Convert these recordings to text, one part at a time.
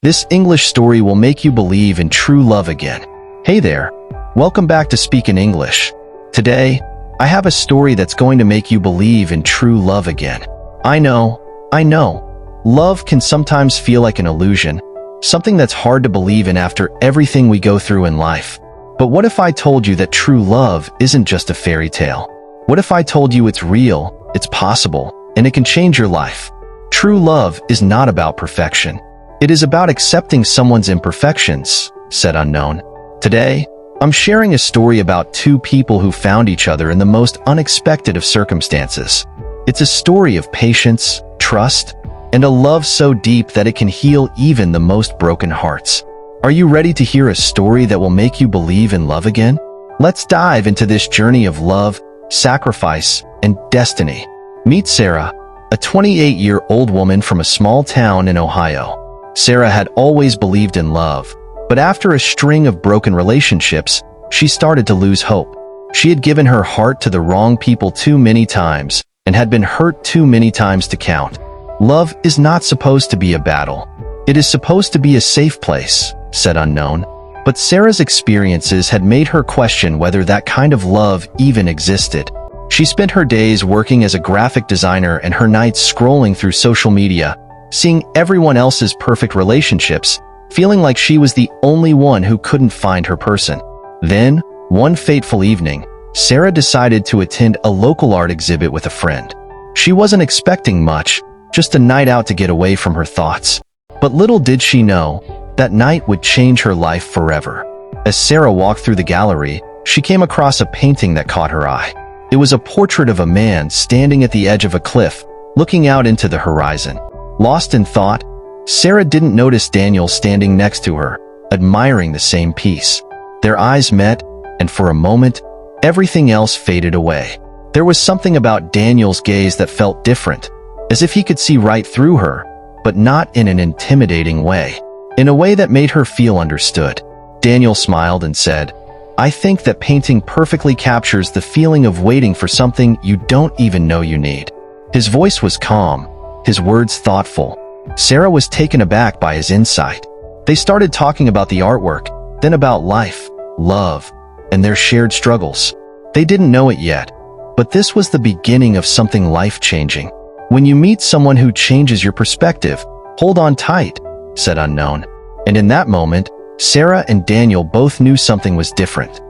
This English story will make you believe in true love again. Hey there, welcome back to Speak in English. Today, I have a story that's going to make you believe in true love again. I know, love can sometimes feel like an illusion, something that's hard to believe in after everything we go through in life. But what if I told you that true love isn't just a fairy tale? What if I told you it's real, it's possible, and it can change your life? True love is not about perfection. It is about accepting someone's imperfections, said Unknown. Today, I'm sharing a story about two people who found each other in the most unexpected of circumstances. It's a story of patience, trust, and a love so deep that it can heal even the most broken hearts. Are you ready to hear a story that will make you believe in love again? Let's dive into this journey of love, sacrifice, and destiny. Meet Sarah, a 28-year-old woman from a small town in Ohio. Sarah had always believed in love, but after a string of broken relationships, she started to lose hope. She had given her heart to the wrong people too many times and had been hurt too many times to count. Love is not supposed to be a battle. It is supposed to be a safe place, said Unknown. But Sarah's experiences had made her question whether that kind of love even existed. She spent her days working as a graphic designer and her nights scrolling through social media, seeing everyone else's perfect relationships, feeling like she was the only one who couldn't find her person. Then, one fateful evening, Sarah decided to attend a local art exhibit with a friend. She wasn't expecting much, just a night out to get away from her thoughts. But little did she know, that night would change her life forever. As Sarah walked through the gallery, she came across a painting that caught her eye. It was a portrait of a man standing at the edge of a cliff, looking out into the horizon. Lost in thought, Sarah didn't notice Daniel standing next to her, admiring the same piece. Their eyes met, and for a moment, everything else faded away. There was something about Daniel's gaze that felt different, as if he could see right through her, but not in an intimidating way. In a way that made her feel understood. Daniel smiled and said, "I think that painting perfectly captures the feeling of waiting for something you don't even know you need." His voice was calm, his words thoughtful. Sarah was taken aback by his insight. They started talking about the artwork, then about life, love, and their shared struggles. They didn't know it yet, but this was the beginning of something life-changing. When you meet someone who changes your perspective, hold on tight, said Unknown. And in that moment, Sarah and Daniel both knew something was different.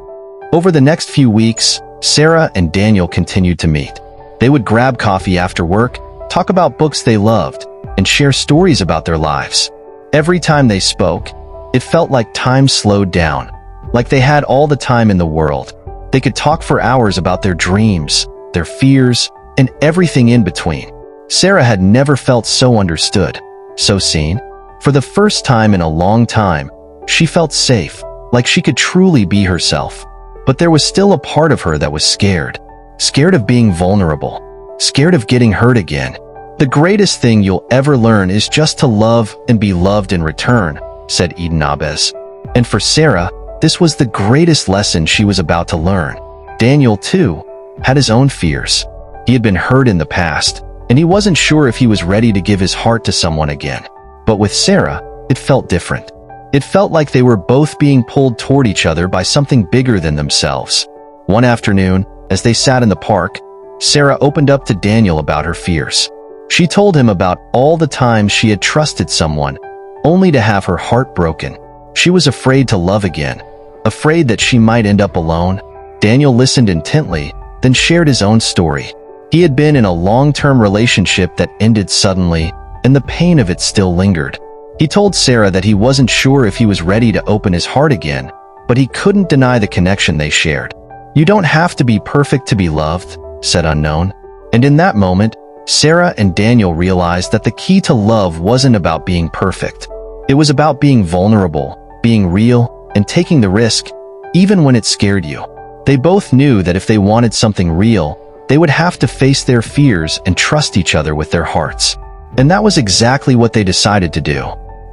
Over the next few weeks, Sarah and Daniel continued to meet. They would grab coffee after work, talk about books they loved, and share stories about their lives. Every time they spoke, it felt like time slowed down, like they had all the time in the world. They could talk for hours about their dreams, their fears, and everything in between. Sarah had never felt so understood, so seen. For the first time in a long time, she felt safe, like she could truly be herself. But there was still a part of her that was scared. Scared of being vulnerable. Scared of getting hurt again. "The greatest thing you'll ever learn is just to love and be loved in return," said Eden Abez. And for Sarah, this was the greatest lesson she was about to learn. Daniel, too, had his own fears. He had been hurt in the past, and he wasn't sure if he was ready to give his heart to someone again. But with Sarah, it felt different. It felt like they were both being pulled toward each other by something bigger than themselves. One afternoon, as they sat in the park, Sarah opened up to Daniel about her fears. She told him about all the times she had trusted someone, only to have her heart broken. She was afraid to love again, afraid that she might end up alone. Daniel listened intently, then shared his own story. He had been in a long-term relationship that ended suddenly, and the pain of it still lingered. He told Sarah that he wasn't sure if he was ready to open his heart again, but he couldn't deny the connection they shared. "You don't have to be perfect to be loved," said Unknown. And in that moment, Sarah and Daniel realized that the key to love wasn't about being perfect. It was about being vulnerable, being real, and taking the risk, even when it scared you. They both knew that if they wanted something real, they would have to face their fears and trust each other with their hearts. And that was exactly what they decided to do.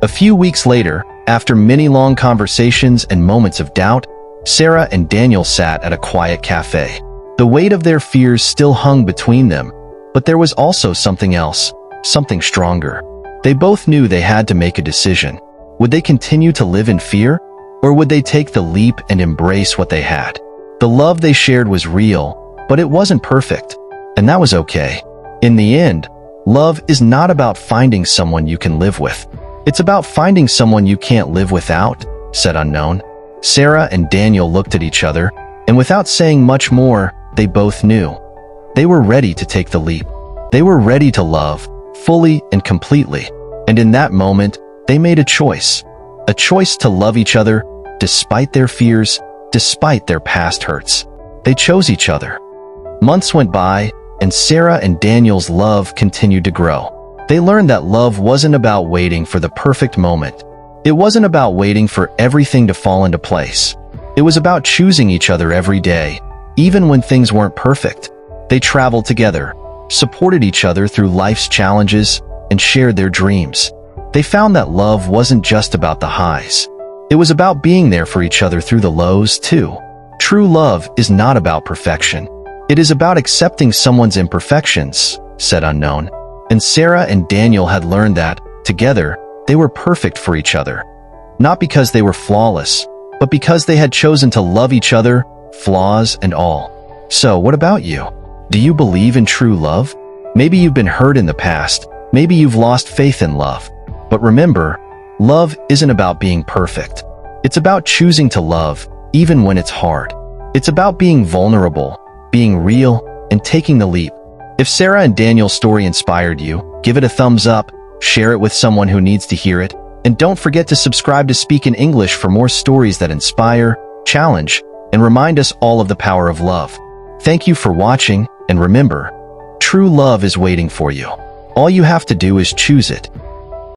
A few weeks later, after many long conversations and moments of doubt, Sarah and Daniel sat at a quiet cafe. The weight of their fears still hung between them, but there was also something else, something stronger. They both knew they had to make a decision. Would they continue to live in fear? Or would they take the leap and embrace what they had? The love they shared was real, but it wasn't perfect, and that was okay. In the end, love is not about finding someone you can live with. It's about finding someone you can't live without, said Unknown. Sarah and Daniel looked at each other, and without saying much more, they both knew. They were ready to take the leap. They were ready to love, fully and completely. And in that moment, they made a choice to love each other, despite their fears, despite their past hurts. They chose each other. Months went by, and Sarah and Daniel's love continued to grow. They learned that love wasn't about waiting for the perfect moment. It wasn't about waiting for everything to fall into place. It was about choosing each other every day, even when things weren't perfect. They traveled together, supported each other through life's challenges, and shared their dreams. They found that love wasn't just about the highs. It was about being there for each other through the lows, too. True love is not about perfection. It is about accepting someone's imperfections, said Unknown. And Sarah and Daniel had learned that, together, they were perfect for each other. Not because they were flawless, but because they had chosen to love each other, flaws and all. So, what about you? Do you believe in true love? Maybe you've been hurt in the past. Maybe you've lost faith in love. But remember, love isn't about being perfect. It's about choosing to love, even when it's hard. It's about being vulnerable, being real, and taking the leap. If Sarah and Daniel's story inspired you, give it a thumbs up, share it with someone who needs to hear it, and don't forget to subscribe to Speak in English for more stories that inspire, challenge, and remind us all of the power of love. Thank you for watching, and remember, true love is waiting for you. All you have to do is choose it.